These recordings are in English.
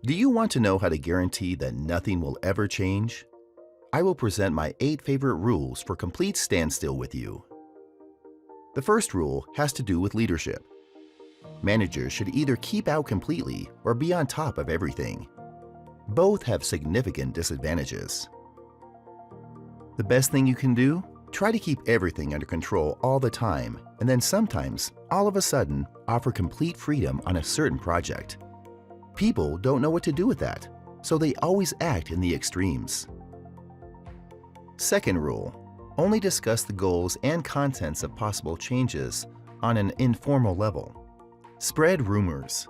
Do you want to know how to guarantee that nothing will ever change? I will present my 8 favorite rules for complete standstill with you. The first rule has to do with leadership. Managers should either keep out completely or be on top of everything. Both have significant disadvantages. The best thing you can do? Try to keep everything under control all the time, and then sometimes, all of a sudden, offer complete freedom on a certain project. People don't know what to do with that, so they always act in the extremes. Second rule, only discuss the goals and contents of possible changes on an informal level. Spread rumors.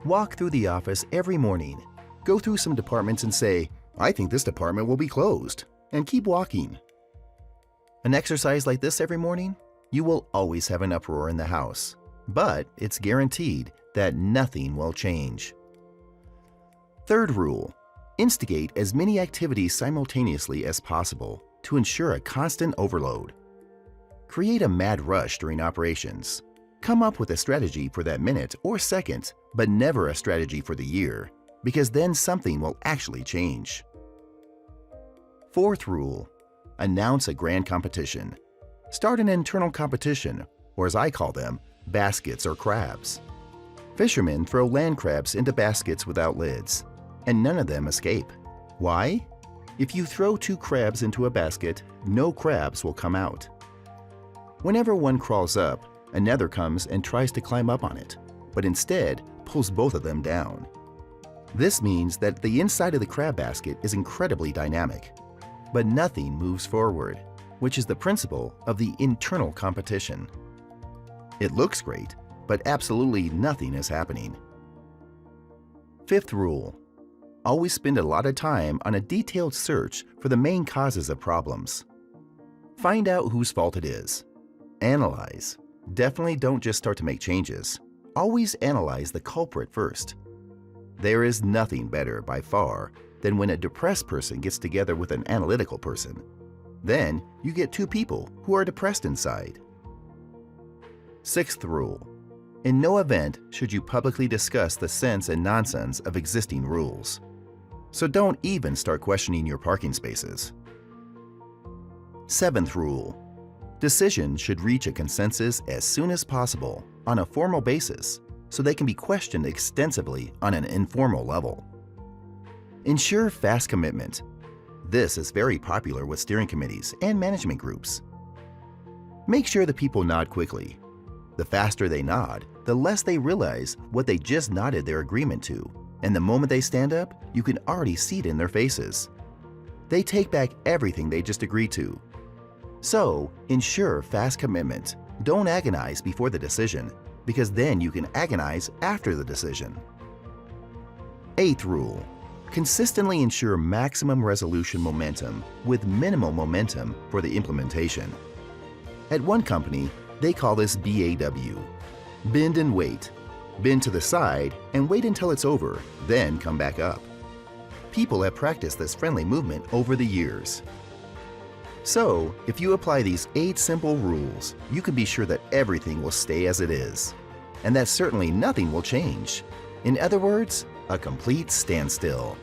Walk through the office every morning, go through some departments and say, "I think this department will be closed," and keep walking. An exercise like this every morning, you will always have an uproar in the house, but it's guaranteed that nothing will change. Third rule, instigate as many activities simultaneously as possible to ensure a constant overload. Create a mad rush during operations. Come up with a strategy for that minute or second, but never a strategy for the year, because then something will actually change. Fourth rule, announce a grand competition. Start an internal competition, or as I call them, baskets or crabs. Fishermen throw land crabs into baskets without lids, and none of them escape. Why? If you throw 2 crabs into a basket, no crabs will come out. Whenever one crawls up, another comes and tries to climb up on it, but instead pulls both of them down. This means that the inside of the crab basket is incredibly dynamic, but nothing moves forward, which is the principle of the internal competition. It looks great, but absolutely nothing is happening. Fifth rule, always spend a lot of time on a detailed search for the main causes of problems. Find out whose fault it is. Analyze. Definitely don't just start to make changes. Always analyze the culprit first. There is nothing better by far than when a depressed person gets together with an analytical person. Then you get 2 people who are depressed inside. Sixth rule, in no event should you publicly discuss the sense and nonsense of existing rules. So don't even start questioning your parking spaces. Seventh rule, decisions should reach a consensus as soon as possible on a formal basis so they can be questioned extensively on an informal level. Ensure fast commitment. This is very popular with steering committees and management groups. Make sure the people nod quickly. The faster they nod, the less they realize what they just nodded their agreement to, and the moment they stand up, you can already see it in their faces. They take back everything they just agreed to. So, ensure fast commitment. Don't agonize before the decision, because then you can agonize after the decision. Eighth rule, consistently ensure maximum resolution momentum with minimal momentum for the implementation. At one company, they call this BAW, bend and wait. Bend to the side and wait until it's over, then come back up. People have practiced this friendly movement over the years. So, if you apply these 8 simple rules, you can be sure that everything will stay as it is, and that certainly nothing will change. In other words, a complete standstill.